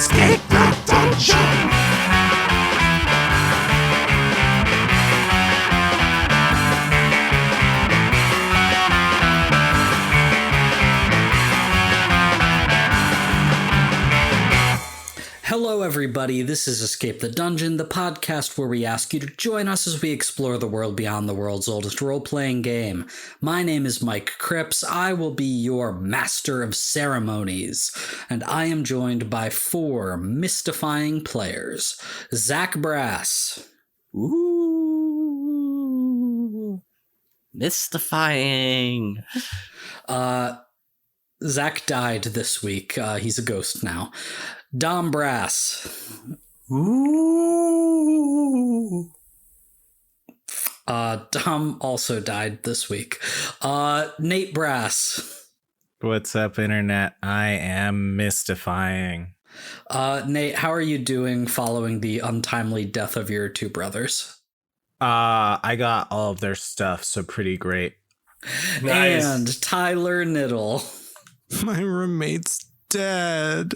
escape the dungeon! Hello everybody, this is Escape the Dungeon, the podcast where we ask you to join us as we explore the world beyond the world's oldest role-playing game. My name is Mike Cripps, I will be your master of ceremonies, and I am joined by 4 mystifying players. Zach Brass. Ooh. Mystifying. Zach died this week, he's a ghost now. Dom Brass. Ooh. Dom also died this week. Nate Brass. What's up, internet? I am mystifying. Nate, how are you doing following the untimely death of your 2 brothers? I got all of their stuff, so pretty great. Nice. And Tyler Knittle. My roommate's dead.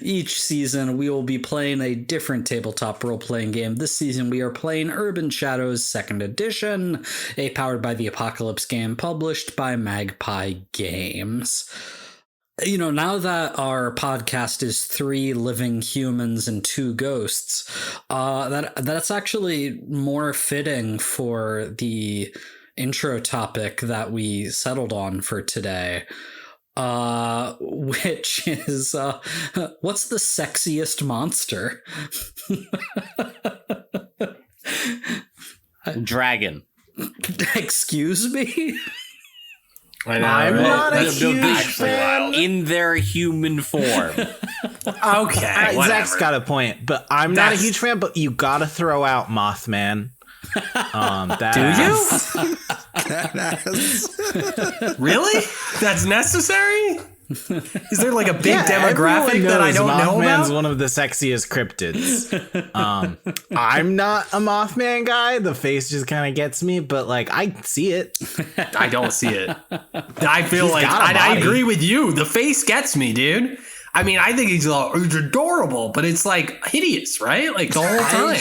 Each season, we will be playing a different tabletop role-playing game. This season, we are playing Urban Shadows 2nd Edition, a Powered by the Apocalypse game published by Magpie Games. You know, now that our podcast is 3 living humans and 2 ghosts, that's actually more fitting for the intro topic that we settled on for today. Which is, what's the sexiest monster? Dragon. Excuse me? I know, I'm right? not a That's huge fan. In their human form. Okay, whatever. Zach's got a point, but I'm not a huge fan, but you gotta throw out Mothman. Really? That's necessary? Is there like a big demographic that I don't know Mothman's about? one of the sexiest cryptids. I'm not a Mothman guy. The face just kind of gets me, but like I see it. I don't see it. I feel He's like got a I body. agree with you. The face gets me, dude. I mean, I think he's adorable, but it's like hideous, right? Like the whole time.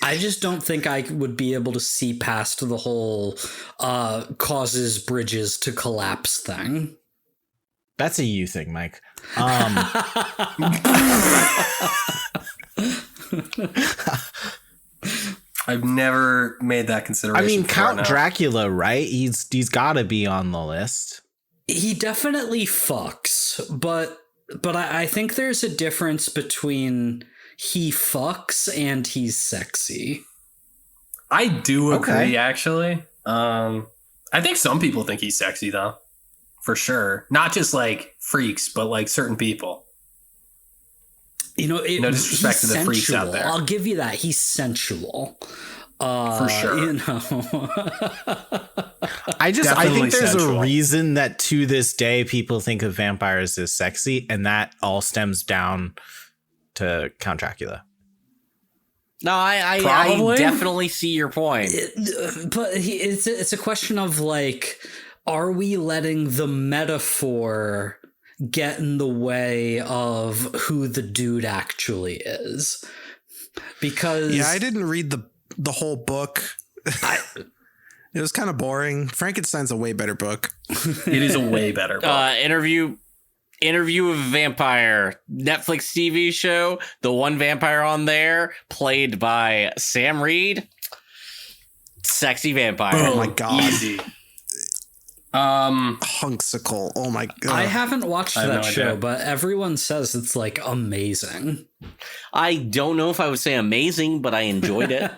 I just don't think I would be able to see past the whole causes bridges to collapse thing. That's a you thing, Mike. I've never made that consideration. I mean, before Count now. Dracula, right? He's got to be on the list. He definitely fucks, but I think there's a difference between he fucks and he's sexy. I do agree, Okay. actually. I think some people think he's sexy, though. For sure. Not just like freaks, but like certain people. You know, No disrespect he's to the freaks out there. I'll give you that. He's sensual. For sure. You know. I Definitely think there's sensual. a reason that to this day people think of vampires as sexy, and that all stems down to Count Dracula. No, I Probably. definitely see your point. But it's a question of like, are we letting the metaphor get in the way of who the dude actually is? Because Yeah, I didn't read the whole book. It was kind of boring. Frankenstein's a way better book. It is a way better book. Interview with a Vampire, Netflix TV show. The one vampire on there, played by Sam Reed. Sexy vampire. Oh my God. Easy. Hunksicle. Oh my God. I haven't watched I have that no show, idea. but everyone says it's like amazing. I don't know if I would say amazing, but I enjoyed it.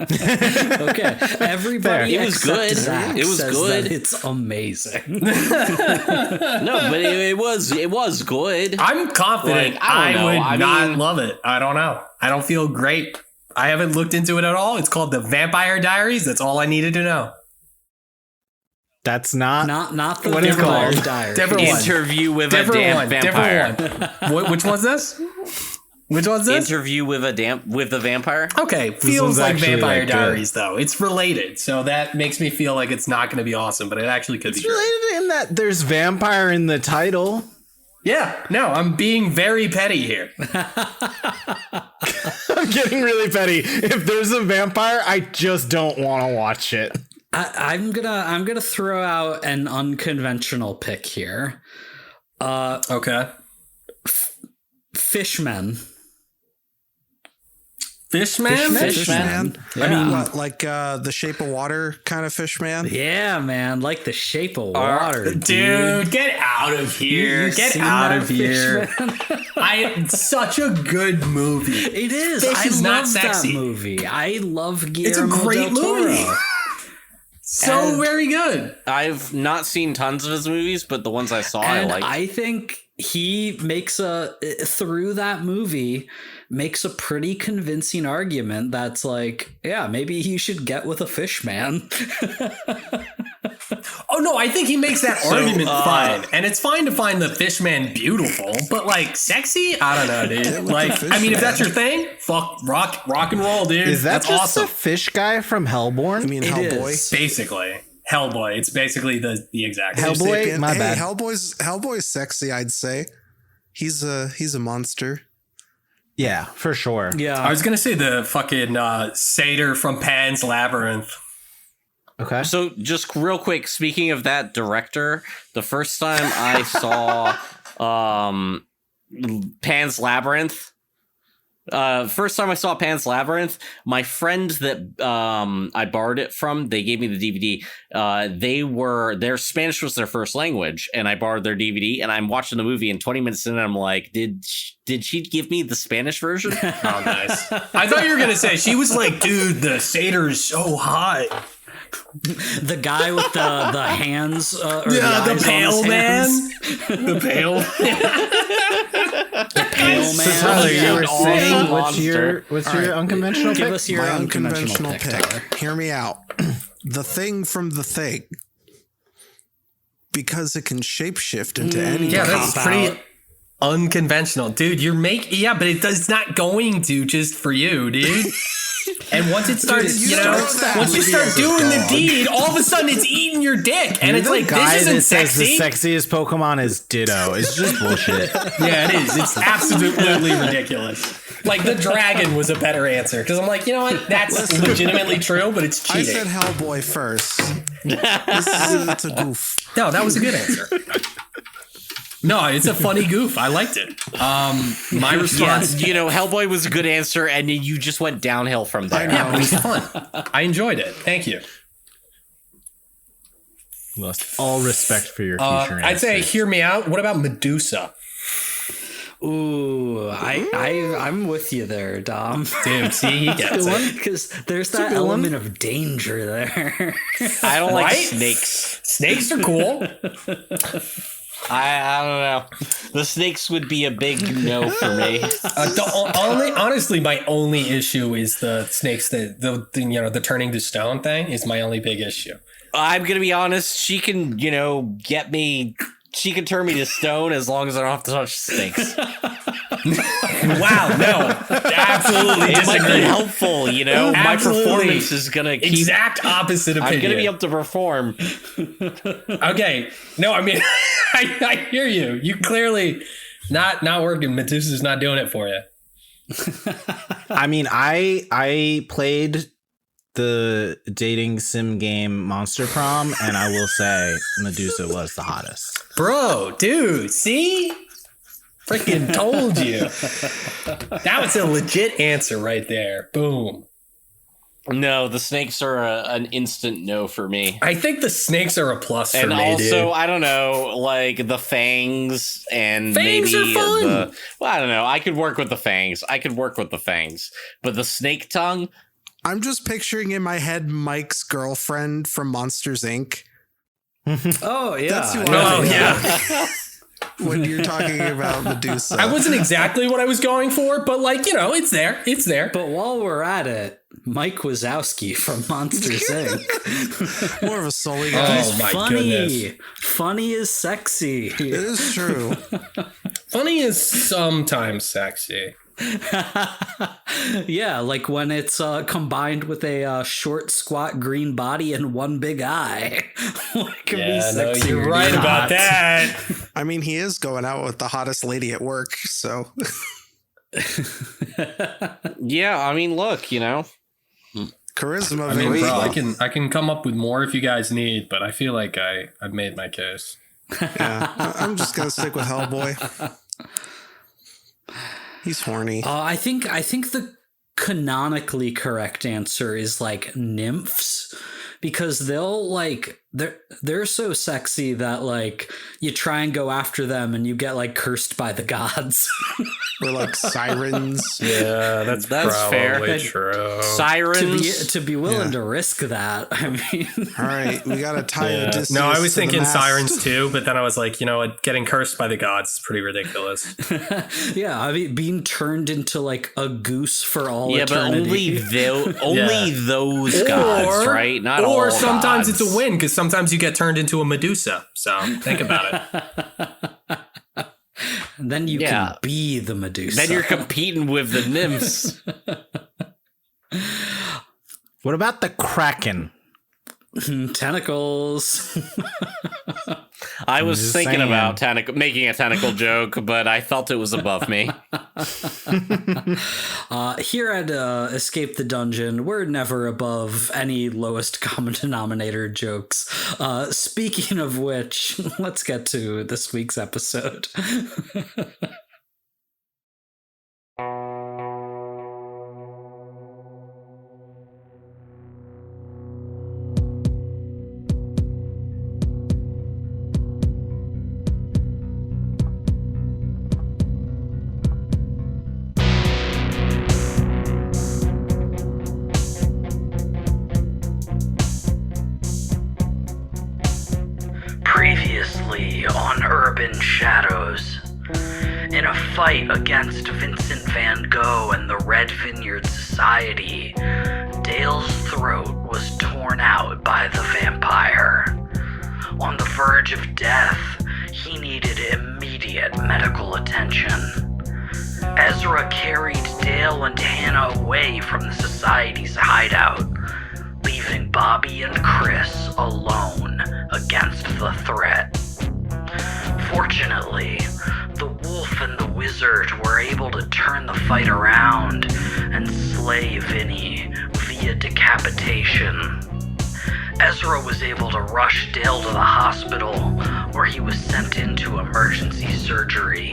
Okay, everybody It was except good. Zach It was says good. that it's amazing. No, but it was good. I'm confident Like, I don't know. would I not mean- love it. I don't know. I don't feel great. I haven't looked into it at all. It's called The Vampire Diaries. That's all I needed to know. That's not Not the What is it Vampire called? Diaries. Different one. Interview with a Different damn one. vampire. Different one. Which one's this? Which one's this? Interview with the vampire. Okay, feels one's like actually, Vampire like, good. Diaries though. It's related, so that makes me feel like it's not going to be awesome, but it actually could be. It's Great. related in that there's vampire in the title. Yeah, no, I'm being very petty here. I'm getting really petty. If there's a vampire, I just don't want to watch it. I'm gonna throw out an unconventional pick here. Okay. Fishmen. Fishman? Fishman. Yeah. I mean, what, like The Shape of Water kind of Fishman? Yeah, man, like The Shape of Water, Dude, get out of here. You Get seen out that, of here. Fishman? It's such a good movie. It is. Fish I is not love sexy. that movie. I love Guillermo It's a great del Toro. movie. So And- very good. I've not seen tons of his movies, but the ones I saw, And I like. I think he makes through that movie makes a pretty convincing argument that's like, yeah, maybe he should get with a fish man. Oh no, I think he makes that argument fine, and it's fine to find the Fishman beautiful, but like sexy, I don't know, dude. Like, I mean, if that's your thing, fuck, rock and roll, dude. Is that that's just awesome? the fish guy from Hellborn? I mean, It Hellboy. is. Basically, Hellboy. It's basically the exact same. Hellboy? Sapien. My hey, bad. Hellboy's sexy, I'd say. He's a monster. Yeah, for sure. Yeah. I was gonna say the fucking satyr from Pan's Labyrinth. Okay. So just real quick, speaking of that director, the first time I saw Pan's Labyrinth, my friend that I borrowed it from, they gave me the DVD. Their Spanish was their first language, and I borrowed their DVD, and I'm watching the movie, and 20 minutes in, I'm like, did she give me the Spanish version? Oh, nice. I thought you were gonna say she was like, dude, the satyr is so hot. The guy with the hands, or Yeah, the the eyes pale on his man. hands. The pale. Pale So man. Tyler, you were Awesome saying monster. what's your unconventional Give pick? us your My unconventional pick, Tyler. Hear me out. The Thing from The Thing. Because it can shapeshift into anything. Yeah, that's Cop pretty out. unconventional, dude. But it's not going to just for you, dude. And once it starts, you start that once you movie start as a doing the dog. deed, all of a sudden it's eating your dick, and You're it's the like, guy this isn't that says sexy. the sexiest Pokemon is Ditto. It's just bullshit. Yeah, it is. It's absolutely ridiculous. Like the dragon was a better answer because I'm like, you know what? That's legitimately true, but it's I cheating. said Hellboy first. It's a goof. No, that was a good answer. No, it's a funny goof. I liked it. My response. Hellboy was a good answer, and you just went downhill from there. Yeah, but it was fun. I enjoyed it. Thank you. Lost all respect for your future I'd say, answers. hear me out. What about Medusa? Ooh, I'm with you there, Dom. Dude, see, he gets it. Because there's that element of danger there. I don't like Right? snakes. Snakes are cool. I don't know. The snakes would be a big no for me. Honestly, my only issue is the snakes. The turning to stone thing is my only big issue. I'm gonna be honest. She can, get me. She can turn me to stone as long as I don't have to touch snakes. Wow, no, absolutely It might be disagree. helpul, My Absolutely. performance is gonna keep. Exact opposite opinion. I'm gonna be able to perform. Okay, no, I mean, I hear you. You clearly not working. Medusa's not doing it for you. I mean, I played the dating sim game Monster Prom, and I will say Medusa was the hottest. Bro, dude, see? Freaking told you. That was a legit answer right there. Boom. No, the snakes are an instant no for me. I think the snakes are a plus for And me, also, dude. I don't know, like the fangs and Fangs maybe are fun. I don't know. I could work with the fangs. But the snake tongue, I'm just picturing in my head Mike's girlfriend from Monsters Inc. Oh yeah. That's who I Oh, think yeah. when you're talking about Medusa. I wasn't exactly what I was going for, but it's there. It's there. But while we're at it, Mike Wazowski from Monsters Inc. more of a Sully guy. Oh, my Funny. goodness. Funny is sexy. It is true. Funny is sometimes sexy. Yeah, like when it's combined with a short, squat green body and one big eye. What can be Yeah, no, sexy? you're right about that. I mean, he is going out with the hottest lady at work, so. Yeah, I mean, look, Charisma. I mean, baby. bro, I can come up with more if you guys need, but I feel like I've made my case. Yeah, I'm just gonna stick with Hellboy. He's horny. I think the canonically correct answer is like nymphs, because they'll like they're so sexy that like you try and go after them and you get like cursed by the gods. We're like sirens. Yeah, that's fair. probably true. Sirens. to be willing to risk that. I mean, All right, we gotta tie Odysseus. No, I was to the thinking mast. sirens too, but then I was like, you know what? Getting cursed by the gods is pretty ridiculous. yeah, I mean, being turned into like a goose for all But eternity. only those gods, right? Not all. Or sometimes gods. it's a win because sometimes you get turned into a Medusa. So think about it. And then you can be the Medusa. Then you're competing with the nymphs. What about the Kraken? Tentacles. I was just thinking saying. about making a tentacle joke, but I felt it was above me. Here at Escape the Dungeon, we're never above any lowest common denominator jokes. Speaking of which, let's get to this week's episode. Previously on Urban Shadows, in a fight against Vincent van Gogh and the Red Vineyard Society, Dale's throat was torn out by the vampire. On the verge of death, he needed immediate medical attention. Ezra carried Dale and Hannah away from the Society's hideout, leaving Bobby and Cris alone against the threat. Fortunately, the wolf and the wizard were able to turn the fight around and slay Vinny via decapitation. Ezra was able to rush Dale to the hospital, where he was sent into emergency surgery.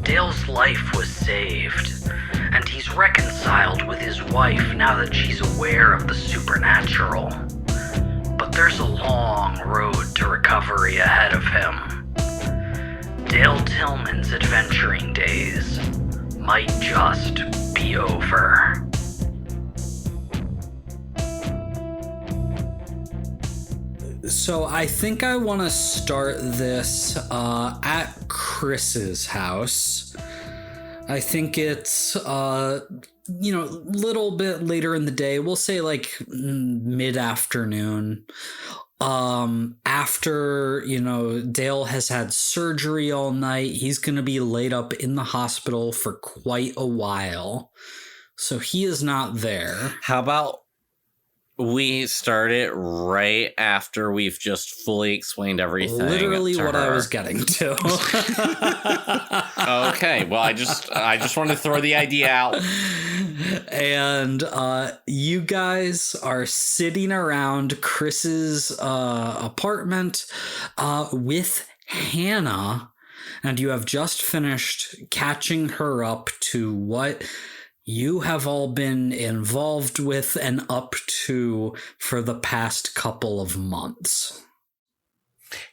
Dale's life was saved, and he's reconciled with his wife now that she's aware of the supernatural. But there's a long road to recovery ahead of him. Dale Tillman's adventuring days might just be over. So I think I want to start this at Chris's house. I think it's, little bit later in the day. We'll say like mid-afternoon. After, Dale has had surgery all night, he's going to be laid up in the hospital for quite a while. So he is not there. How about we start it right after we've just fully explained everything? Literally to what her. I was getting to. Okay, well, I just wanted to throw the idea out. And you guys are sitting around Chris's apartment with Hannah, and you have just finished catching her up to what you have all been involved with and up to for the past couple of months.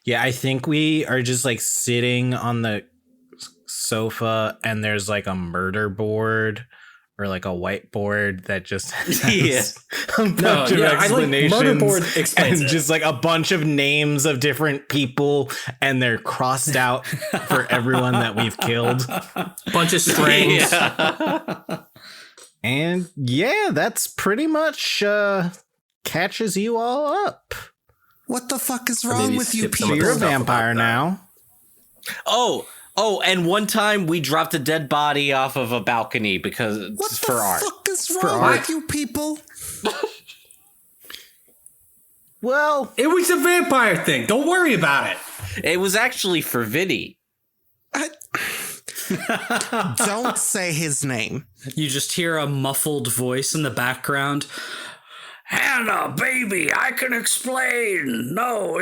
Yeah, I think we are just like sitting on the sofa and there's like a murder board or like a whiteboard that just has a bunch of explanations. I like murder board explains and it. just like a bunch of names of different people and they're crossed out for everyone that we've killed. Bunch of strings. And yeah, that's pretty much catches you all up. What the fuck is wrong with you skip some So of people? you're a stuff about vampire that. now. Oh, and one time we dropped a dead body off of a balcony because What it's the for art. fuck is wrong with you people? Well, It was a vampire thing. Don't worry about it. It was actually for Vinny. Don't say his name. You just hear a muffled voice in the background. Hannah, baby, I can explain. No.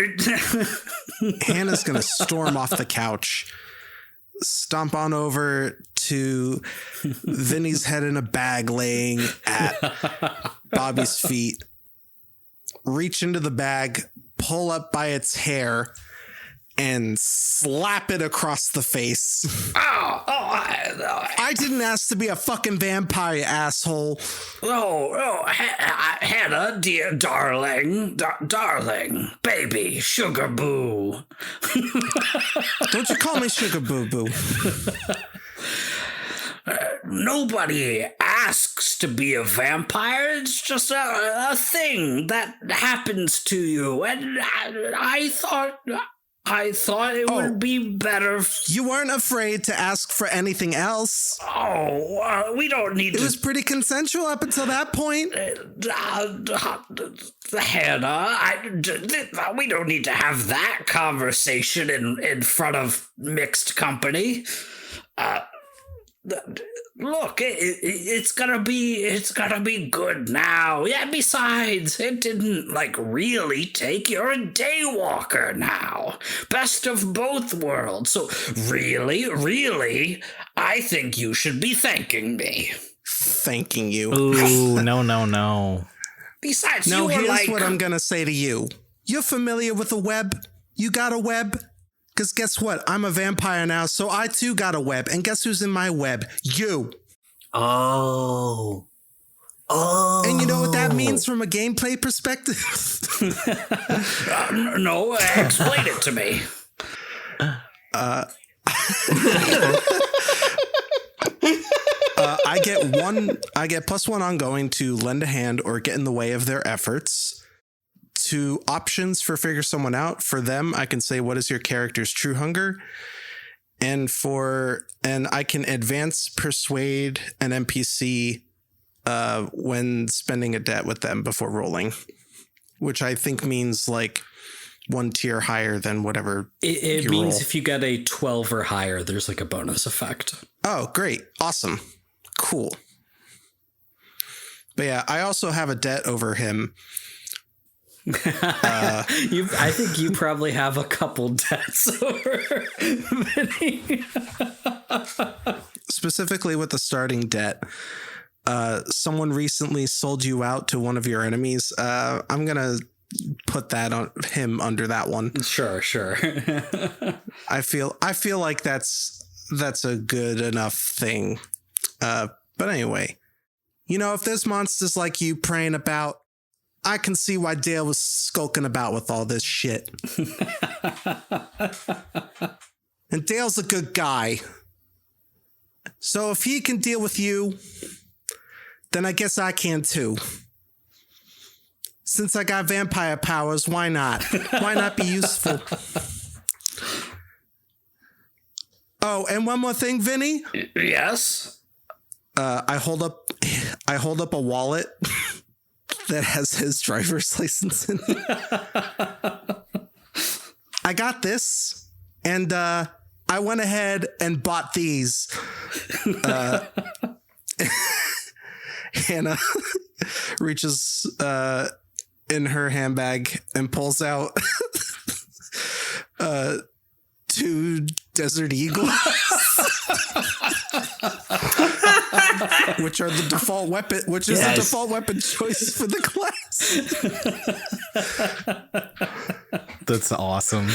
Hannah's going to storm off the couch, stomp on over to Vinny's head in a bag laying at Bobby's feet, reach into the bag, pull up by its hair, and slap it across the face. I didn't ask to be a fucking vampire, you asshole. Hannah, dear darling, darling, baby, sugar boo. Don't you call me sugar boo boo. Nobody asks to be a vampire. It's just a thing that happens to you. And I thought it would be better. You weren't afraid to ask for anything else. We don't need It was pretty consensual up until that point. Hannah, we don't need to have that conversation in front of mixed company. Look, it's gonna be good now. Yeah, besides, it didn't really take. You're a daywalker now. Best of both worlds. So really, I think you should be thanking me. Thanking you. Ooh, no. Besides, Now you were here's what I'm gonna say to you. You're familiar with a web? You got a web? Because guess what? I'm a vampire now, so I too got a web. And guess who's in my web? You. Oh. And you know what that means from a gameplay perspective? No, explain it to me. I get +1 ongoing to lend a hand or get in the way of their efforts. 2 options for figure someone out. For them, I can say, what is your character's true hunger? And I can advance persuade an NPC when spending a debt with them before rolling, which I think means 1 tier higher than whatever. It means roll. If you get a 12 or higher, there's a bonus effect. Oh, great. Awesome. Cool. But yeah, I also have a debt over him. I think you probably have a couple debts over Vinny. Specifically with the starting debt. Someone recently sold you out to one of your enemies. I'm gonna put that on him under that one. Sure. I feel like that's a good enough thing. But anyway, if there's monsters like you praying about, I can see why Dale was skulking about with all this shit. And Dale's a good guy. So if he can deal with you, then I guess I can too. Since I got vampire powers, why not? Why not be useful? Oh, and one more thing, Vinny. Yes. I hold up a wallet that has his driver's license in it. I got this, and I went ahead and bought these. Hannah reaches in her handbag and pulls out 2 desert eagles. Which are the default weapon, the default weapon choice for the class. That's awesome.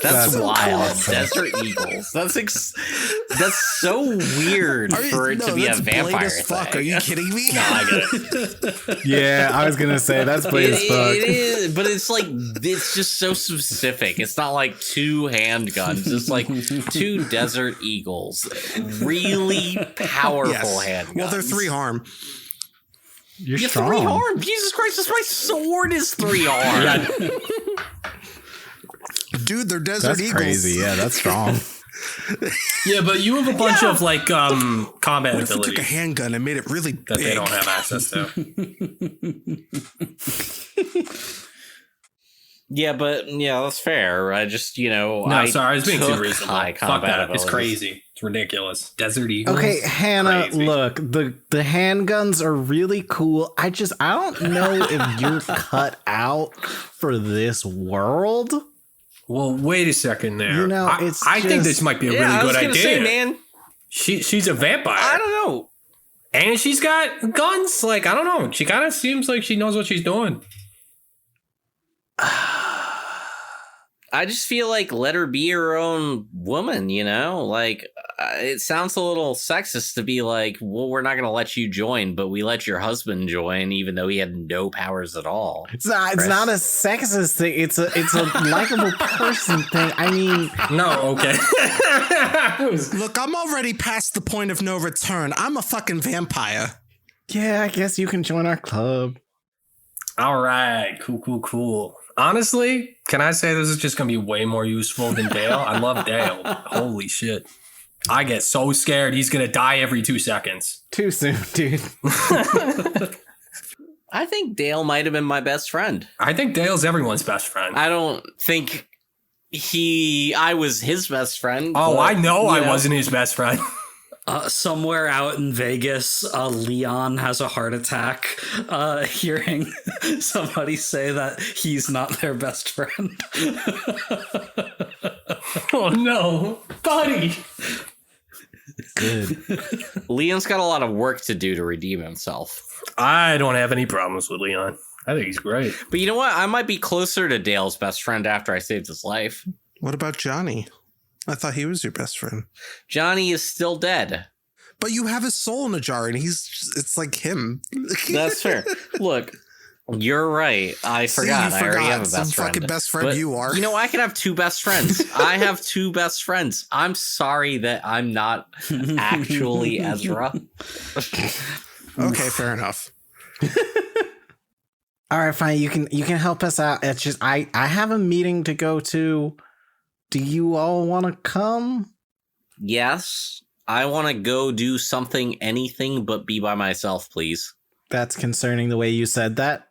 That's wild. awesome. Desert eagles. That's so weird for it to be a vampire as fuck. thing. Are you kidding me? No, I get it. Yeah, I was gonna say that's blade as fuck. It is, but it's just so specific. It's not 2 handguns. It's 2 desert eagles. Really powerful handguns. Well, they're 3 harm. You're You strong. 3 harm. Jesus Christ, my sword is 3 harm. Dude, they're desert That's eagles. crazy. Yeah, that's strong. Yeah, but you have a bunch of combat What if you abilities took a handgun and made it really that big? they don't have access to. Yeah, but yeah, that's fair. I just, No, sorry, I was being too took reasonable. high Fuck combat that. It's abilities. crazy. It's ridiculous. Desert Eagles. Okay, Hannah, Crazy. look, the handguns are really cool. I don't know if you're cut out for this world. Well, wait a second there. You know, I think this might be a really I was good gonna idea. say, man, She's a vampire. I don't know. And she's got guns. Like, I don't know. She kind of seems like she knows what she's doing. I just feel like let her be her own woman, you know? Like, it sounds a little sexist to be like, well, we're not going to let you join, but we let your husband join, even though he had no powers at all. It's not a sexist thing. It's a likable person thing. I mean, No, okay. Look, I'm already past the point of no return. I'm a fucking vampire. yeah, I guess you can join our club. All right. Cool. Honestly, can I say this is just going to be way more useful than Dale? I love Dale. Holy shit. I get so scared he's going to die every 2 seconds. Too soon, dude. I think Dale might have been my best friend. I think Dale's everyone's best friend. I don't think I was his best friend. Oh, but, I know I you wasn't his best friend. Somewhere out in Vegas, Leon has a heart attack hearing somebody say that he's not their best friend. Oh, no. Buddy. Good. Leon's got a lot of work to do to redeem himself. I don't have any problems with Leon. I think he's great. But you know what? I might be closer to Dale's best friend after I saved his life. What about Johnny? I thought he was your best friend. Johnny is still dead. But you have his soul in a jar and it's like him. That's fair. Look, you're right. I forgot. I already have a Some best friend. fucking best friend But, you are. You know, I can have two best friends. I have two best friends. I'm sorry that I'm not actually Ezra. Okay, fair enough. All right, fine. You can help us out. It's just I have a meeting to go to. Do you all want to come? Yes, I want to go do something, anything but be by myself, please. That's concerning the way you said that.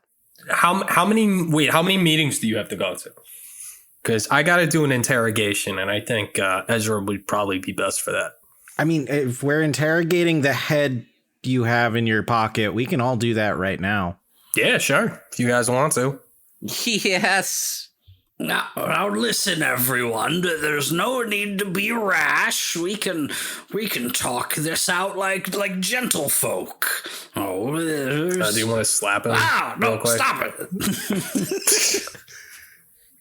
How many meetings do you have to go to? Because I got to do an interrogation, and I think Ezra would probably be best for that. I mean, if we're interrogating the head you have in your pocket, we can all do that right now. Yeah, sure. If you guys want to. Yes. Now listen, everyone. There's no need to be rash. We can talk this out like gentlefolk. Oh, Do you want to slap him? no! real quick? Stop it!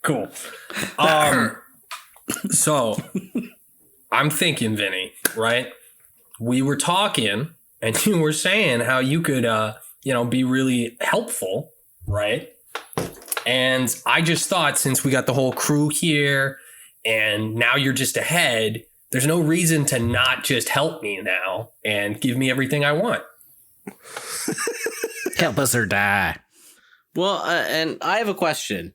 Cool. So I'm thinking, Vinny, right? We were talking, and you were saying how you could, be really helpful, right? And I just thought, since we got the whole crew here, and now you're just ahead, there's no reason to not just help me now and give me everything I want. Help us or die. Well, and I have a question.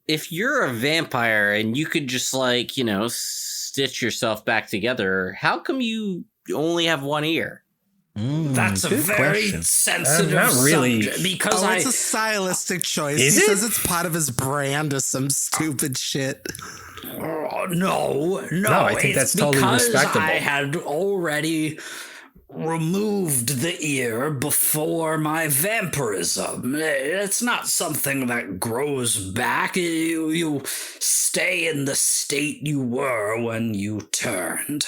If you're a vampire and you could just stitch yourself back together, how come you only have one ear? That's a good very question. sensitive Not really. subject because It's a stylistic choice. Is He it? says it's part of his brand or some stupid shit. No, I think it's that's totally because respectable. I had already removed the ear before my vampirism. It's not something that grows back. You stay in the state you were when you turned.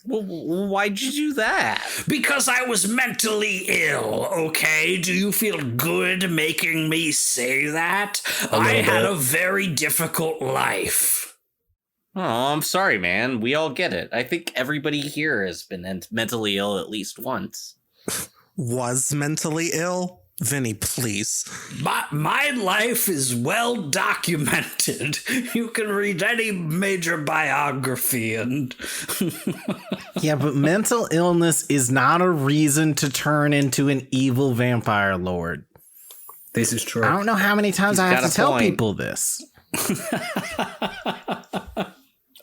Well, why'd you do that? Because I was mentally ill, okay? Do you feel good making me say that? I had bit. a very difficult life. Oh, I'm sorry, man. We all get it. I think everybody here has been mentally ill at least once. Was mentally ill? Vinny, please. My life is well documented. You can read any major biography and... Yeah, but mental illness is not a reason to turn into an evil vampire lord. This is true. I don't know how many times He's I have got to a tell point. people this.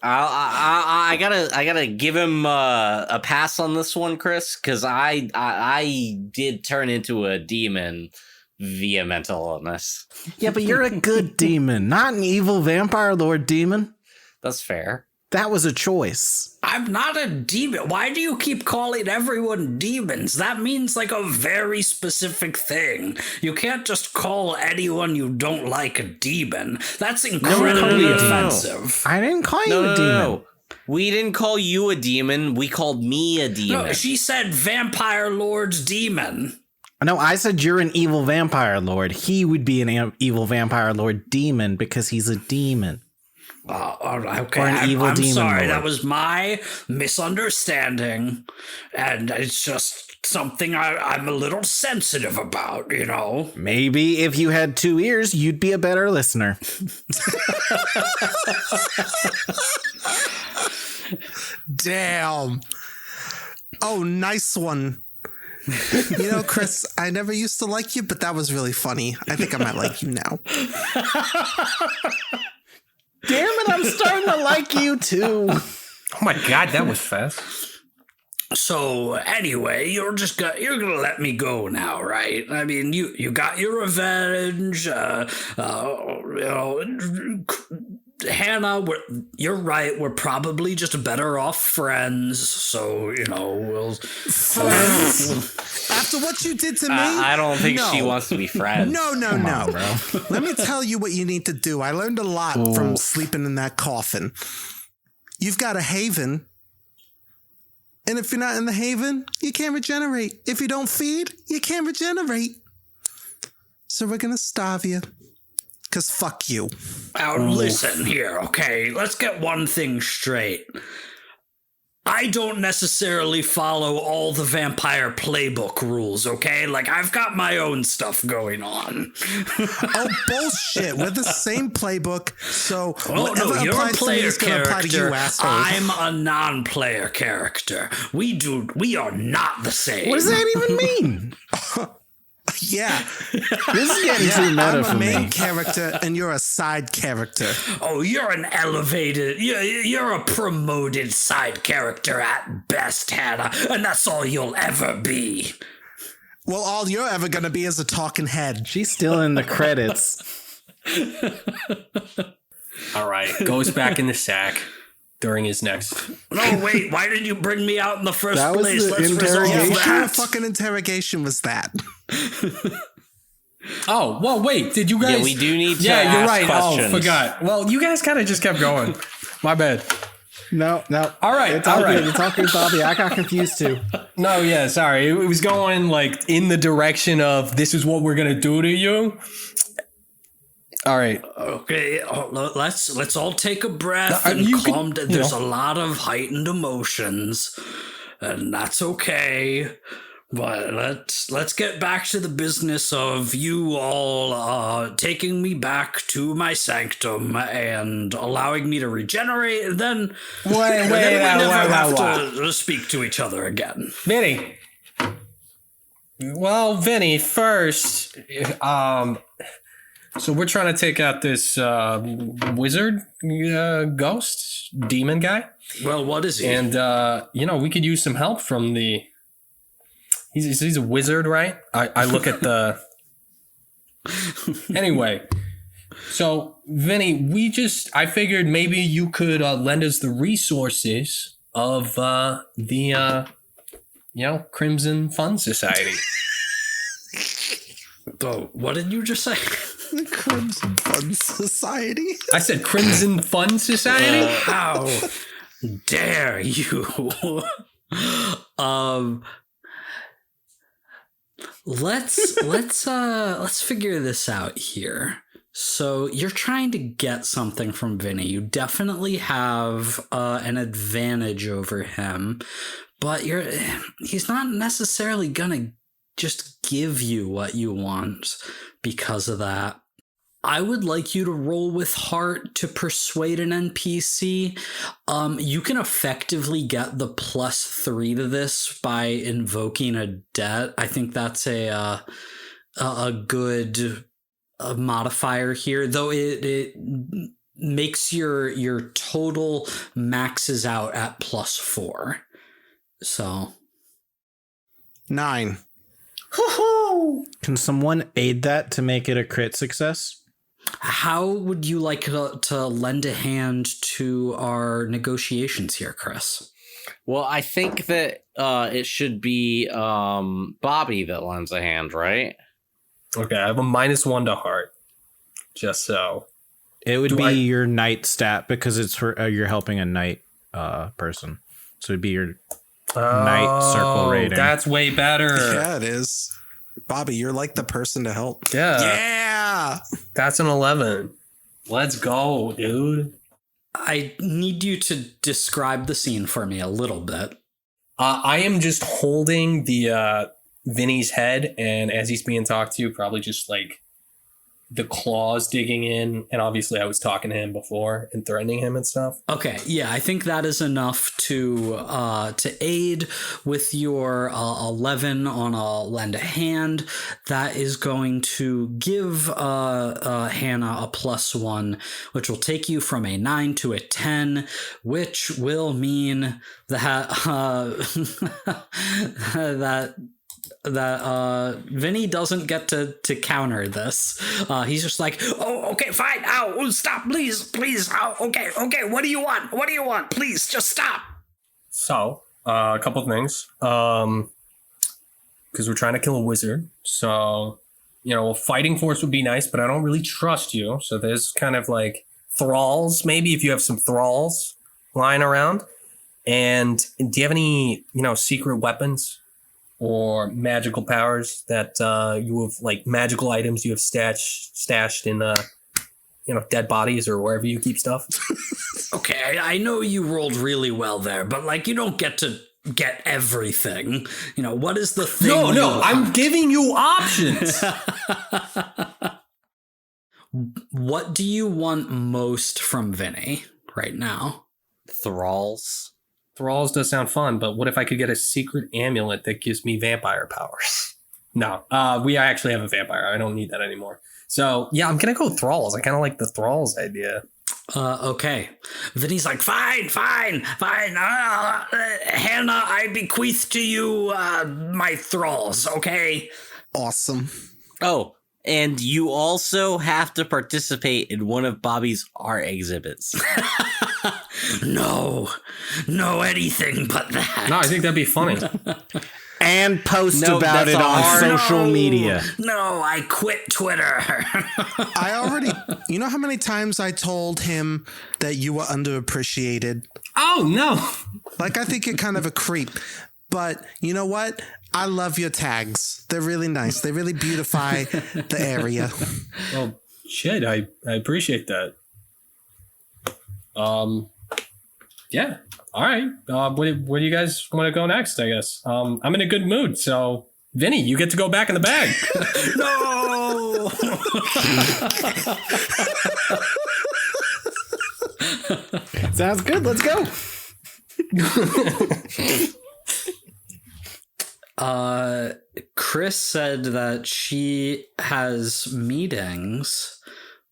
I gotta give him a pass on this one, Chris, because I did turn into a demon via mental illness. Yeah, but you're a good demon, not an evil vampire lord demon. That's fair. That was a choice. I'm not a demon. Why do you keep calling everyone demons? That means like a very specific thing. You can't just call anyone you don't like a demon. That's incredibly offensive. I didn't call you a demon. No. We didn't call you a demon. We called me a demon. No, she said vampire lord's demon. No, I said you're an evil vampire lord. He would be an evil vampire lord demon because he's a demon. Okay, Or an evil I'm demon sorry. lord. That was my misunderstanding, and it's just something I'm a little sensitive about, you know? Maybe if you had 2 ears, you'd be a better listener. Damn. Oh, nice one. You know, Chris, I never used to like you, but that was really funny. I think I might like you now. Damn it, I'm starting to like you too. Oh my God, that was fast. So anyway, you're gonna let me go now, right? I mean, you got your revenge. Hannah, you're right. We're probably just better off friends. So we'll. After what you did to me, I don't think she no. wants to be friends. No. Let me tell you what you need to do. I learned a lot from sleeping in that coffin. You've got a haven. And if you're not in the haven, you can't regenerate. If you don't feed, you can't regenerate. So we're going to starve you. Because fuck you. Now listen here, okay? Let's get one thing straight. I don't necessarily follow all the vampire playbook rules, okay? Like, I've got my own stuff going on. Oh, bullshit. We're the same playbook, so whatever you're a applies to me player is going to apply to character. you, asshole. I'm a non-player character. We are not the same. What does that even mean? Yeah. This is getting too meta I'm for a main me. character, and you're a side character. Oh, you're an elevated, you're a promoted side character at best, Hannah, and that's all you'll ever be. Well, all you're ever going to be is a talking head. She's still in the credits. All right, goes back in the sack during his next. No, wait, why did you bring me out in the first That was place? the Let's resolve interrogation. What kind of that. fucking interrogation was that? Oh, well, wait, did you guys? Yeah, we do need to Yeah, you're ask right. questions. Oh, forgot. Well, you guys kind of just kept going. My bad. No. All right, It's all all right. good. It's all good, Bobby. I got confused too. No, yeah, sorry. It was going like in the direction of this is what we're gonna do to you. All right. Okay, let's all take a breath No, and you can- calm down. you There's know. a lot of heightened emotions, and that's okay. But let's get back to the business of you all taking me back to my sanctum and allowing me to regenerate, and then we never have to speak to each other again. Vinny. Well, Vinny, first, so we're trying to take out this wizard ghost demon guy. Well, what is he? And, we could use some help from the... He's a wizard, right? I look at the... Anyway, so, Vinny, I figured maybe you could lend us the resources of the Crimson Fun Society. Oh, what did you just say? The Crimson Fun Society. I said Crimson Fun Society? How dare you? Let's figure this out here. So you're trying to get something from Vinny. You definitely have an advantage over him, but he's not necessarily gonna just give you what you want because of that. I would like you to roll with heart to persuade an NPC. You can effectively get the +3 to this by invoking a debt. I think that's a good modifier here, though it makes your total maxes out at +4. So 9. Can someone aid that to make it a crit success? How would you like to lend a hand to our negotiations here, Chris? Well, I think that it should be Bobby that lends a hand, right? Okay, I have a -1 to heart. Just so. It would be your knight stat because it's for you're helping a knight person. So it'd be your knight circle rating. That's way better. Yeah, it is. Bobby, you're like the person to help. Yeah. Yeah. That's an 11. Let's go, dude. I need you to describe the scene for me a little bit. I am just holding the Vinny's head, and as he's being talked to, probably just like the claws digging in, and obviously I was talking to him before and threatening him and stuff. Okay, yeah, I think that is enough to aid with your 11 on a lend a hand. That is going to give Hannah a +1, which will take you from a 9 to a 10, which will mean that that Vinny doesn't get to counter this. He's just like, oh, okay, fine. Ow, stop, please. Ow, okay. What do you want? Please, just stop. So, a couple of things. Because we're trying to kill a wizard. So, fighting force would be nice, but I don't really trust you. So there's kind of like thralls, maybe if you have some thralls lying around. And do you have any, secret weapons? Or magical powers that you have, like magical items you have stashed in dead bodies or wherever you keep stuff. Okay, I know you rolled really well there, but like you don't get to get everything. What is the thing? No, I'm giving you options. What do you want most from Vinny right now? Thralls. Thralls does sound fun, but what if I could get a secret amulet that gives me vampire powers? No, we actually have a vampire. I don't need that anymore. So, yeah, I'm going to go Thralls. I kind of like the Thralls idea. Okay. Vinny's like, fine. Hannah, I bequeath to you my thralls, okay? Awesome. Oh, and you also have to participate in one of Bobby's art exhibits. No, anything but that. No, I think that'd be funny. And post about it on social media. No, I quit Twitter. I already, how many times I told him that you were underappreciated? Oh, no. Like, I think you're kind of a creep. But you know what? I love your tags. They're really nice. They really beautify the area. Well, shit, I appreciate that. Yeah. All right. Where do you guys want to go next, I guess? I'm in a good mood. So, Vinny, you get to go back in the bag. No! Sounds good. Let's go. Cris said that she has meetings.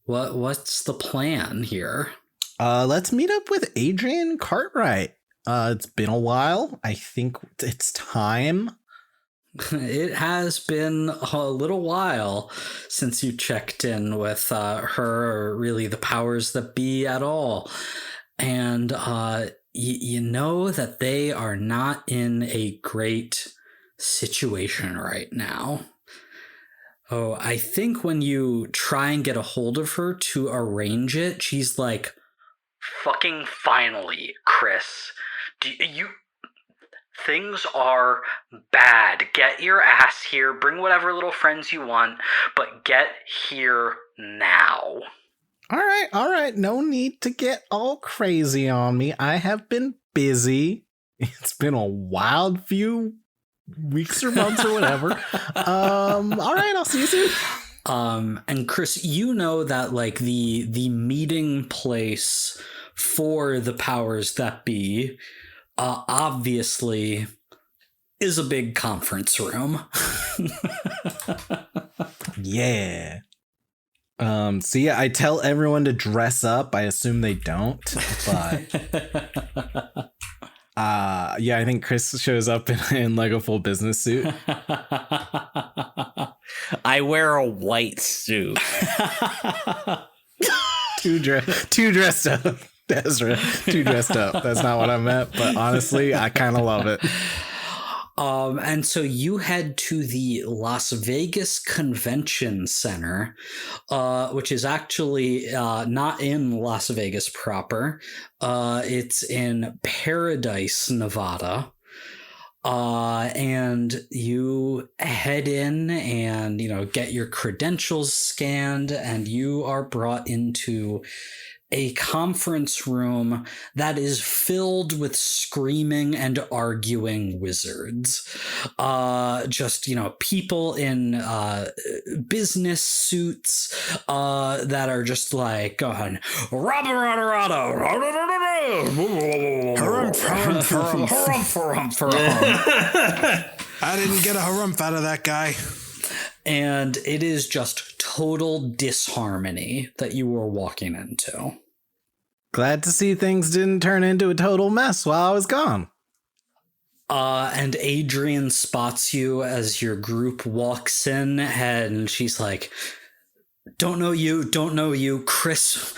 What's the plan here? Let's meet up with Adrian Cartwright. It's been a while. I think it's time. It has been a little while since you checked in with her, or really the powers that be at all. And you know that they are not in a great situation right now. Oh, I think when you try and get a hold of her to arrange it, she's like, fucking finally, Chris. Things are bad. Get your ass here. Bring whatever little friends you want, but get here now. All right. No need to get all crazy on me. I have been busy. It's been a wild few weeks or months or whatever. All right, I'll see you soon. And Chris, you know that like the meeting place for the powers that be obviously is a big conference room. Yeah. So yeah, I tell everyone to dress up. I assume they don't, but yeah, I think Chris shows up in like a full business suit. I wear a white suit. Too dressed up. Ezra, too dressed up. That's not what I meant, but honestly, I kind of love it. And so you head to the Las Vegas Convention Center, which is actually not in Las Vegas proper. It's in Paradise, Nevada. And you head in and, get your credentials scanned, and you are brought into a conference room that is filled with screaming and arguing wizards. Just, people in business suits that are just like going, I didn't get a harumph out of that guy. And it is just total disharmony that you were walking into. Glad to see things didn't turn into a total mess while I was gone. And Adrian spots you as your group walks in, and she's like, don't know you, Cris.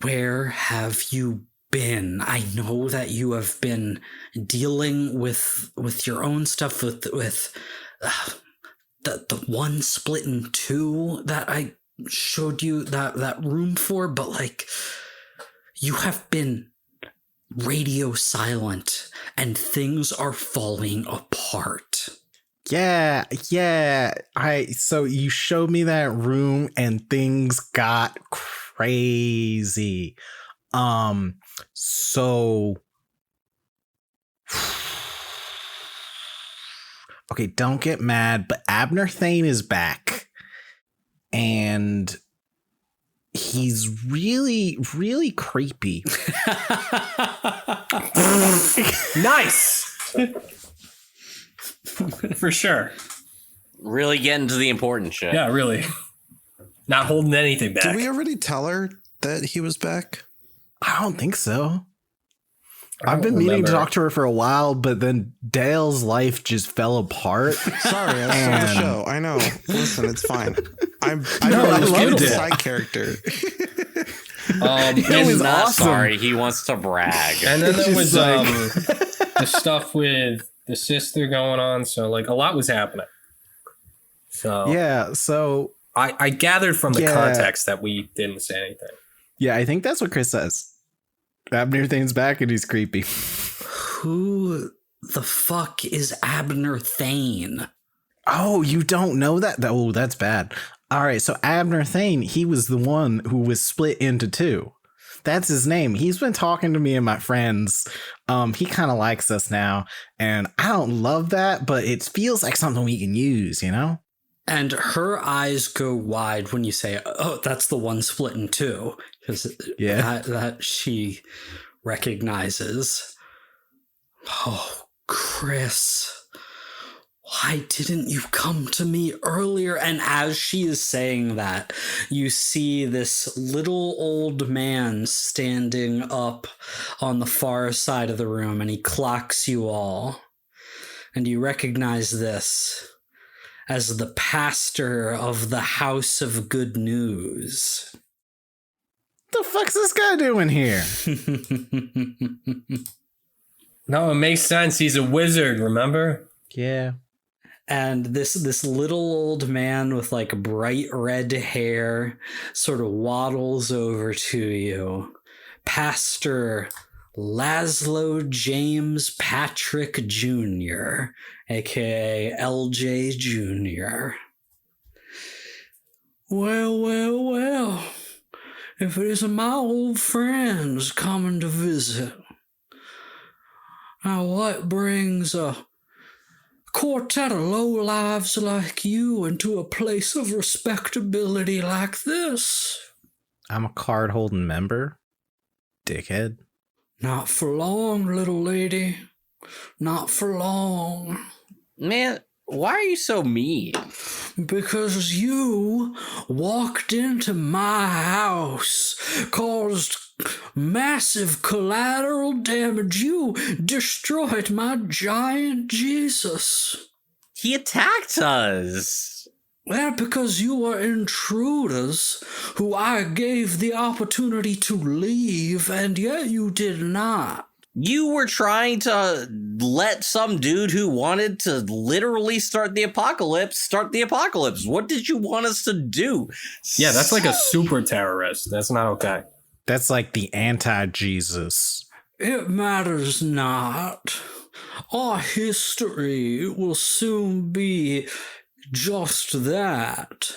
Where have you been? I know that you have been dealing with your own stuff with the one split in two that I showed you that room for, but like, you have been radio silent and things are falling apart. Yeah. So you showed me that room and things got crazy. So okay, don't get mad, but Abner Thane is back. And he's really, really creepy. Nice. For sure. Really getting to the important shit. Yeah, really. Not holding anything back. Did we already tell her that he was back? I don't think so. I I've don't been meaning to remember. talk to her for a while, but then Dale's life just fell apart. Sorry, I stole the show. I know. Listen, it's fine. I loved a it. side character. He's was not awesome. sorry. He wants to brag. And then there She's was like- the stuff with the sister going on. So like a lot was happening. So Yeah, so I gathered from the Yeah. context that we didn't say anything. yeah, I think that's what Chris says. Abner Thane's back and he's creepy. Who the fuck is Abner Thane? Oh, you don't know that? Oh, that's bad. All right, so Abner Thane, he was the one who was split into two. That's his name. He's been talking to me and my friends. He kind of likes us now, and I don't love that, but it feels like something we can use, you know? And her eyes go wide when you say, oh, that's the one split in two. Because Yeah. that she recognizes. Oh, Cris, why didn't you come to me earlier? And as she is saying that, you see this little old man standing up on the far side of the room, and he clocks you all. And you recognize this as the pastor of the House of Good News. The fuck's this guy doing here? No, it makes sense. He's a wizard, remember? Yeah. And this little old man with like bright red hair sort of waddles over to you. Pastor Laszlo James Patrick Jr., aka LJ Jr. Well. If it isn't my old friends coming to visit. Now what brings a quartet of lowlives like you into a place of respectability like this? I'm a card-holding member. Dickhead. Not for long, little lady. Not for long. Man, why are you so mean? Because you walked into my house, caused massive collateral damage. You destroyed my giant Jesus. He attacked us. Well, because you were intruders who I gave the opportunity to leave, and yet you did not. You were trying to let some dude who wanted to literally start the apocalypse. What did you want us to do? Yeah, that's like a super terrorist. That's not okay. That's like the anti-Jesus. It matters not. Our history will soon be just that.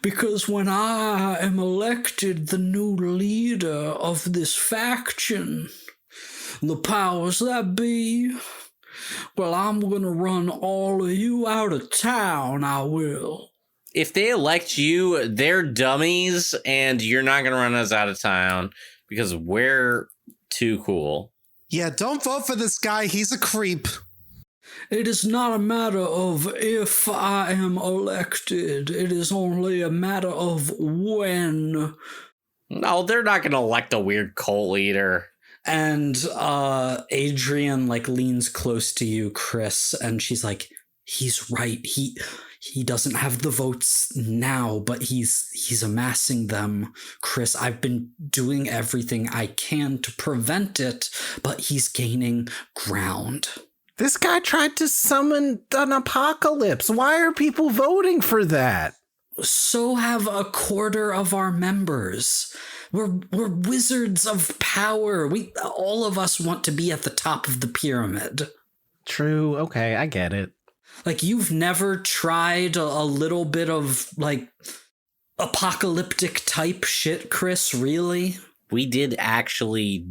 Because when I am elected the new leader of this faction, the powers that be, well, I'm gonna run all of you out of town, I will. If they elect you, they're dummies, and you're not going to run us out of town because we're too cool. Yeah, don't vote for this guy. He's a creep. It is not a matter of if I am elected. It is only a matter of when. No, they're not going to elect a weird cult leader. And Adrian leans close to you, Cris, and she's like, he's right. He doesn't have the votes now, but he's amassing them. Cris, I've been doing everything I can to prevent it, but he's gaining ground. This guy tried to summon an apocalypse. Why are people voting for that? So have a quarter of our members. We're wizards of power. All of us want to be at the top of the pyramid. True. Okay, I get it. You've never tried a little bit of apocalyptic type shit, Cris, really? We did actually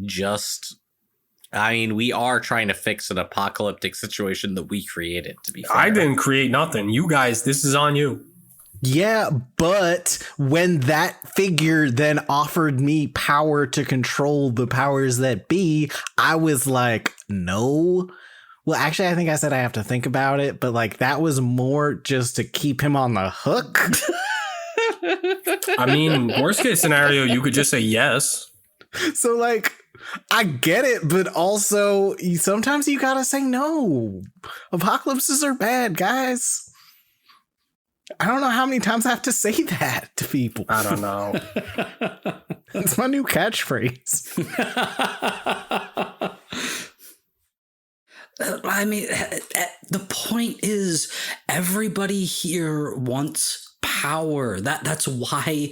we are trying to fix an apocalyptic situation that we created, to be fair. I didn't create nothing. You guys, this is on you. Yeah, but when that figure then offered me power to control the powers that be, I was like, no. Well, actually, I think I said I have to think about it, but that was more just to keep him on the hook. I mean, worst case scenario, you could just say yes. So I get it, but also sometimes you gotta say no. Apocalypses are bad, guys. I don't know how many times I have to say that to people. I don't know. It's my new catchphrase. I mean, the point is everybody here wants power. That's why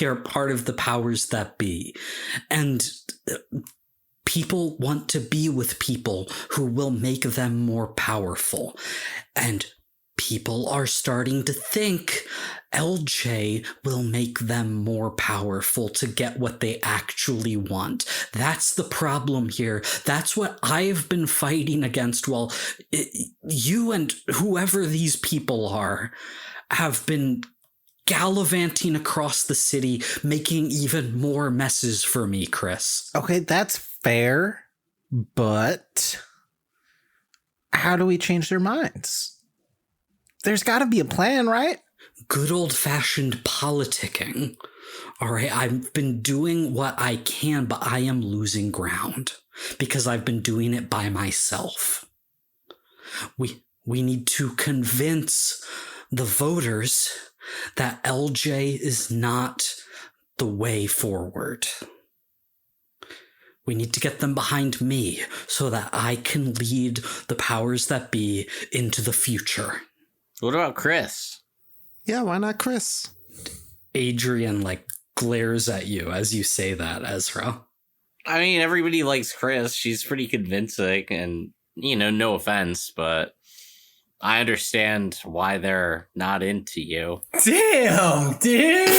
we are part of the powers that be. And people want to be with people who will make them more powerful. And people are starting to think LJ will make them more powerful to get what they actually want. That's the problem here. That's what I've been fighting against while you and whoever these people are have been gallivanting across the city, making even more messes for me, Cris. Okay, that's fair, but how do we change their minds? There's got to be a plan, right? Good old-fashioned politicking. All right, I've been doing what I can, but I am losing ground because I've been doing it by myself. We need to convince the voters that LJ is not the way forward. We need to get them behind me so that I can lead the powers that be into the future. What about Cris? Yeah, why not Cris? Adrian glares at you as you say that, Ezra. I mean, everybody likes Cris. She's pretty convincing, and no offense, but I understand why they're not into you. Damn, dude.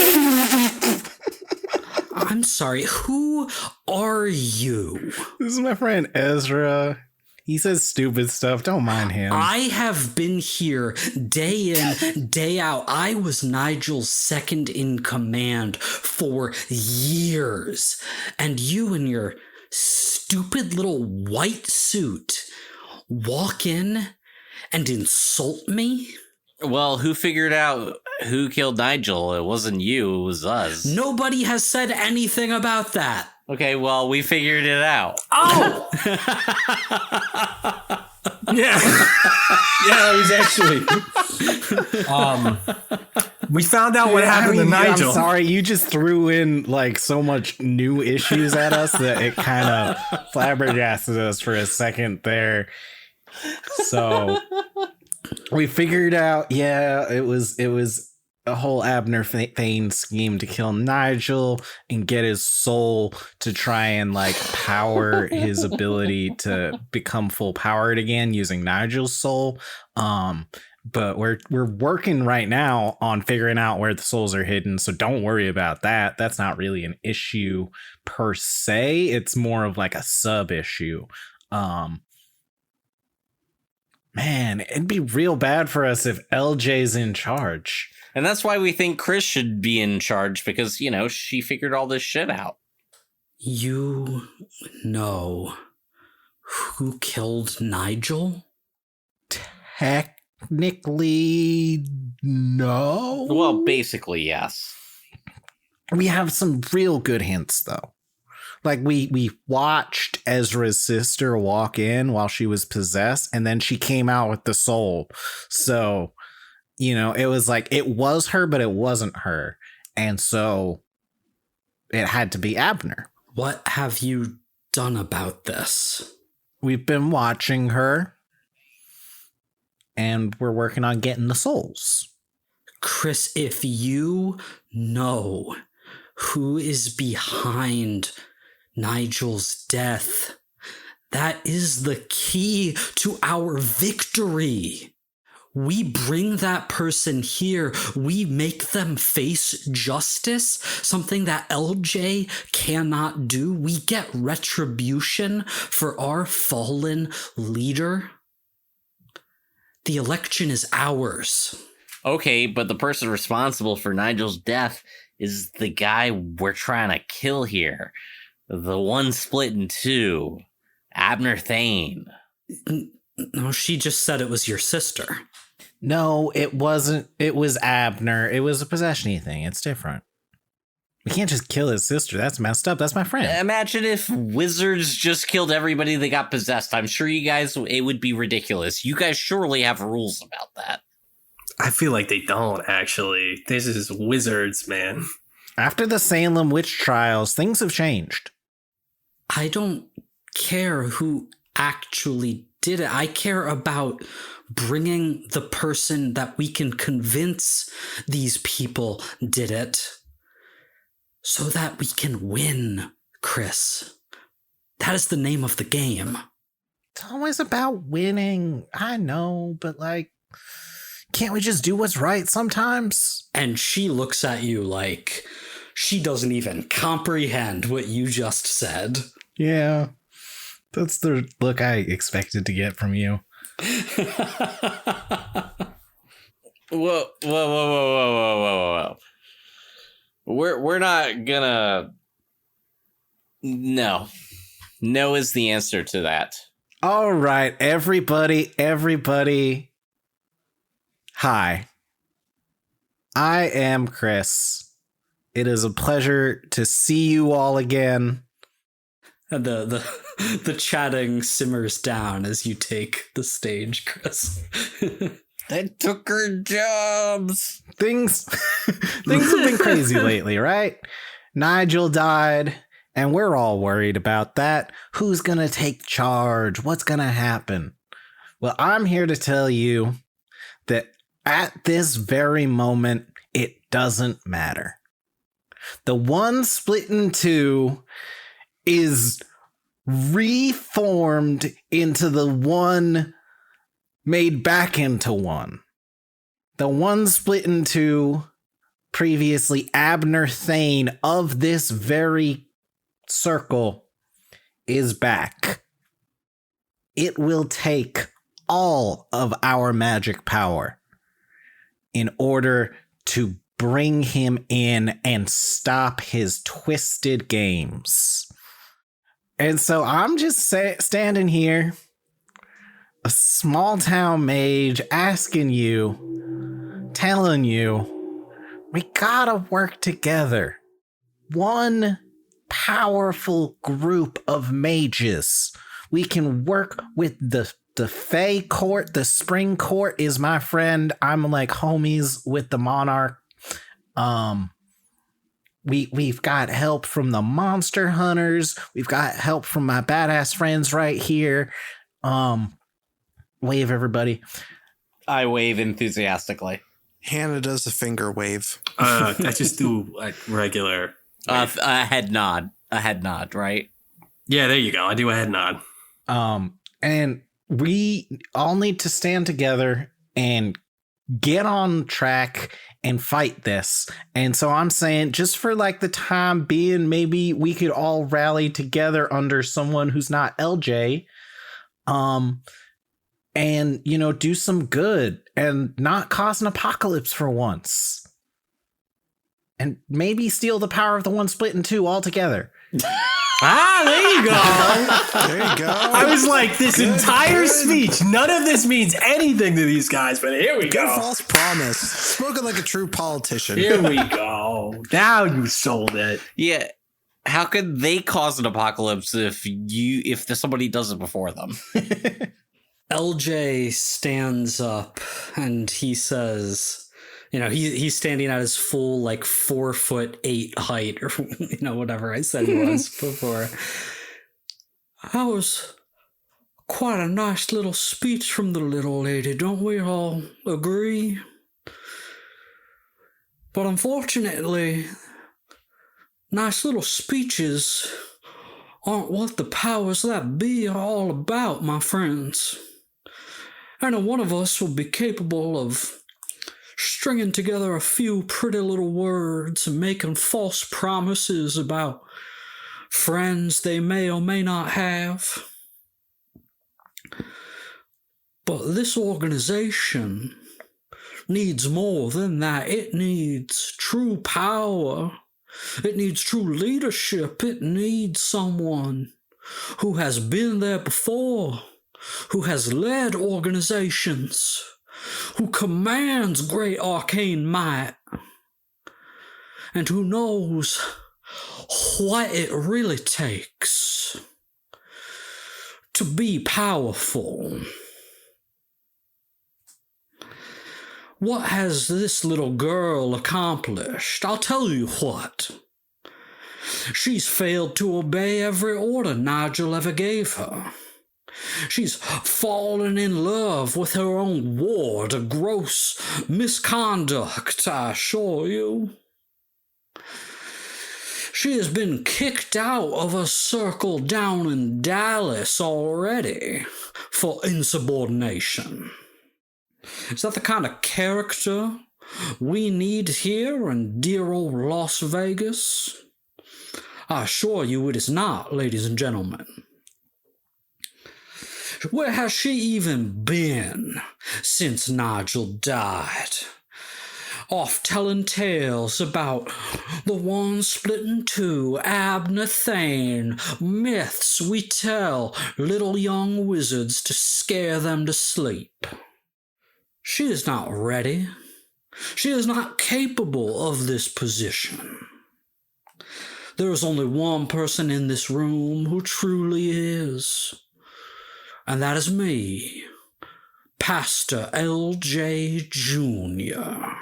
I'm sorry, who are you? This is my friend Ezra. He says stupid stuff. Don't mind him. I have been here day in, day out. I was Nigel's second in command for years. And you in your stupid little white suit walk in and insult me? Well, who figured out who killed Nigel? It wasn't you, it was us. Nobody has said anything about that. Okay, well, we figured it out. Oh! Yeah. Yeah, it was actually. We found out what happened to Nigel. I'm sorry, you just threw in like so much new issues at us that it kind of flabbergasted us for a second there. So we figured out, it was a whole Abner Thane scheme to kill Nigel and get his soul to try and like power his ability to become full powered again using Nigel's soul. But we're working right now on figuring out where the souls are hidden, so don't worry about that. That's not really an issue per se. It's more of like a sub issue. Man, it'd be real bad for us if LJ's in charge. And that's why we think Cris should be in charge, because, you know, she figured all this shit out. You know who killed Nigel? Technically, no. Well, basically, yes. We have some real good hints, though. Like, we watched Ezra's sister walk in while she was possessed, and then she came out with the soul. So, you know, it was like, it was her, but it wasn't her. And so it had to be Abner. What have you done about this? We've been watching her, and we're working on getting the souls. Cris, if you know who is behind Nigel's death, that is the key to our victory. We bring that person here. We make them face justice, something that LJ cannot do. We get retribution for our fallen leader. The election is ours. Okay, but the person responsible for Nigel's death is the guy we're trying to kill here. The one split in two. Abner Thane. No, she just said it was your sister. No, it wasn't. It was Abner. It was a possession-y thing. It's different. We can't just kill his sister. That's messed up. That's my friend. Imagine if wizards just killed everybody that got possessed. I'm sure you guys, it would be ridiculous. You guys surely have rules about that. I feel like they don't, actually. This is wizards, man. After the Salem witch trials, things have changed. I don't care who actually did it. I care about bringing the person that we can convince these people did it so that we can win, Cris. That is the name of the game. It's always about winning. I know, but like, can't we just do what's right sometimes? And she looks at you like she doesn't even comprehend what you just said. Yeah, that's the look I expected to get from you. Whoa. We're not gonna. No is the answer to that. All right, everybody. Hi, I am Cris. It is a pleasure to see you all again. And the chatting simmers down as you take the stage, Cris. They took her jobs. Things have been crazy lately, right? Nigel died, and we're all worried about that. Who's gonna take charge? What's gonna happen? Well, I'm here to tell you that at this very moment, it doesn't matter. The one split in two is reformed into the one made back into one. The one split in two, previously Abner Thane of this very circle, is back. It will take all of our magic power in order to bring him in and stop his twisted games. And so I'm just standing here, a small town mage, asking you, telling you, we gotta work together. One powerful group of mages. We can work with the the Fae Court, the Spring Court is my friend. I'm like homies with the Monarch. We've got help from the Monster Hunters. We've got help from my badass friends right here. Wave, everybody. I wave enthusiastically. Hannah does a finger wave. I just do like regular. A head nod. A head nod, right? Yeah, there you go. I do a head nod. And we all need to stand together and get on track and fight this. And so I'm saying, just for like the time being, maybe we could all rally together under someone who's not LJ. And, you know, do some good and not cause an apocalypse for once. And maybe steal the power of the one split in two altogether. There you go. There you go. I was like, this entire speech, none of this means anything to these guys, but here we Good go. false promise. Spoken like a true politician. Here we go. Now you sold it. Yeah. How could they cause an apocalypse if somebody does it before them? LJ stands up and he says, you know, he's standing at his full, like, 4'8" height, or, you know, whatever I said he was before. That was quite a nice little speech from the little lady, don't we all agree? But unfortunately, nice little speeches aren't what the powers that be are all about, my friends. And one of us will be capable of stringing together a few pretty little words and making false promises about friends they may or may not have. But this organization needs more than that. It needs true power. It needs true leadership. It needs someone who has been there before, who has led organizations, who commands great arcane might, and who knows what it really takes to be powerful. What has this little girl accomplished? I'll tell you what. She's failed to obey every order Nigel ever gave her. She's fallen in love with her own ward, a gross misconduct, I assure you. She has been kicked out of a circle down in Dallas already for insubordination. Is that the kind of character we need here in dear old Las Vegas? I assure you it is not, ladies and gentlemen. Where has she even been since Nigel died? Off telling tales about the one split in two, Abner Thane, myths we tell little young wizards to scare them to sleep. She is not ready. She is not capable of this position. There is only one person in this room who truly is, and that is me, Pastor L.J. Jr.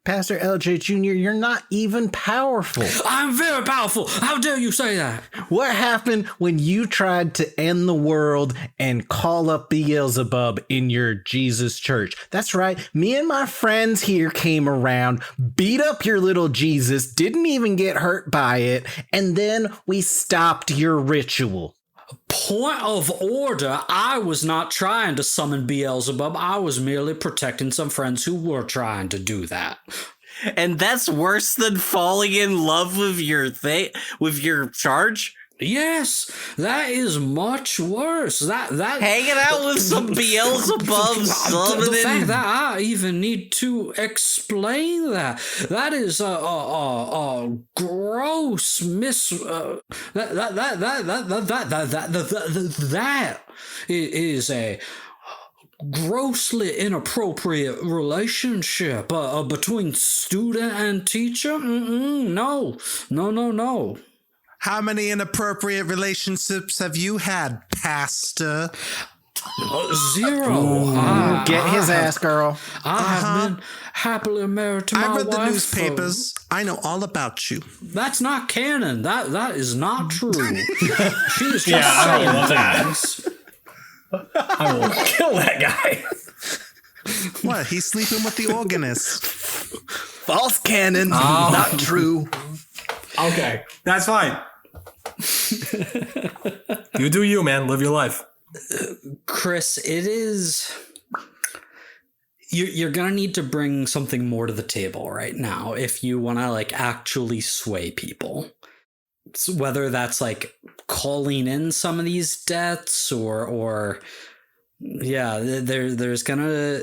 Pastor LJ Jr., you're not even powerful. I'm very powerful. How dare you say that? What happened when you tried to end the world and call up Beelzebub in your Jesus church? That's right. Me and my friends here came around, beat up your little Jesus, didn't even get hurt by it, and then we stopped your ritual. Point of order, I was not trying to summon Beelzebub. I was merely protecting some friends who were trying to do that. And that's worse than falling in love with your charge? Yes, that is much worse. That Hanging out with some Beelzebub the fact that I even need to explain that is a gross that is a grossly inappropriate relationship between student and teacher. No. How many inappropriate relationships have you had, Pastor? Zero. Get his ass, girl. I have been happily married to my I read the wife newspapers. I know all about you. That's not canon. That is not true. She's just I don't love saying that. things. I will kill that guy. What? He's sleeping with the organist. False canon. Not true. Okay, that's fine. You do you, man. Live your life. Cris, it is. You're gonna need to bring something more to the table right now if you want to like actually sway people. So whether that's like calling in some of these debts or yeah, there's gonna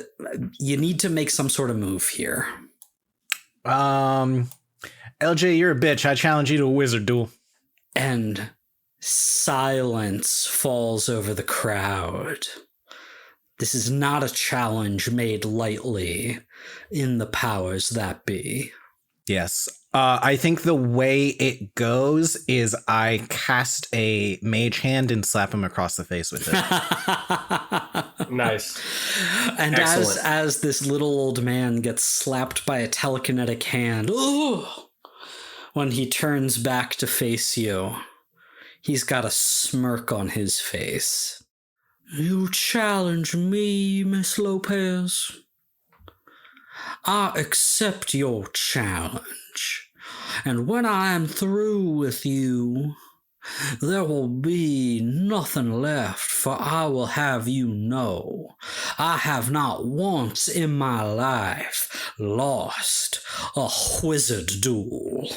you need to make some sort of move here. LJ, you're a bitch. I challenge you to a wizard duel. And silence falls over the crowd. This is not a challenge made lightly in the powers that be. Yes. I think the way it goes is I cast a mage hand and slap him across the face with it. Nice. And Excellent. as this little old man gets slapped by a telekinetic hand, when he turns back to face you, he's got a smirk on his face. You challenge me, Miss Lopez? I accept your challenge. And when I am through with you, there will be nothing left, for I will have you know I have not once in my life lost a wizard duel.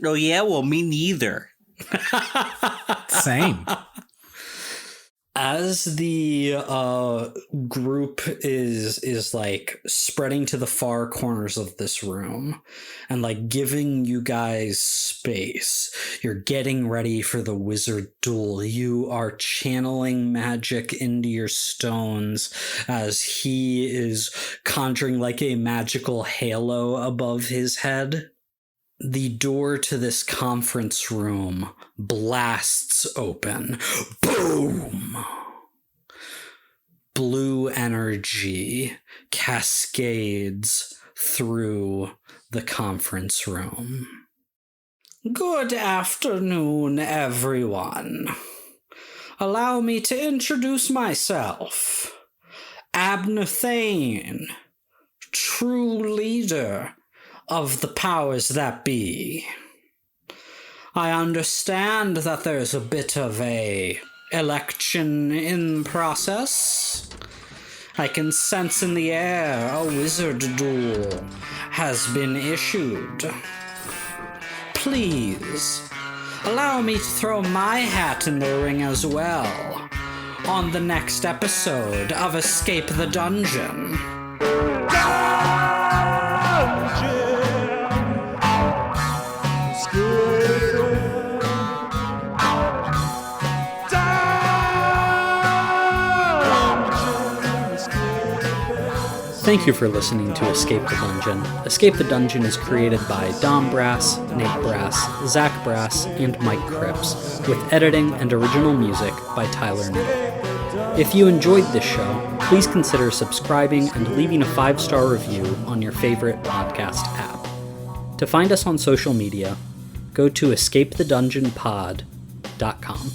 Oh yeah, well me neither. Same. As the group is like spreading to the far corners of this room and like giving you guys space, you're getting ready for the wizard duel. You are channeling magic into your stones as he is conjuring like a magical halo above his head. The door to this conference room blasts open. Boom! Blue energy cascades through the conference room. Good afternoon, everyone. Allow me to introduce myself. Abner Thane, true leader of the powers that be. I understand that there's a bit of a election in process. I can sense in the air a wizard duel has been issued. Please, allow me to throw my hat in the ring as well on the next episode of Escape the Dungeon. Thank you for listening to Escape the Dungeon. Escape the Dungeon is created by Dom Brass, Nate Brass, Zach Brass, and Mike Cripps, with editing and original music by Tyler Knittle. If you enjoyed this show, please consider subscribing and leaving a 5-star review on your favorite podcast app. To find us on social media, go to escapethedungeonpod.com.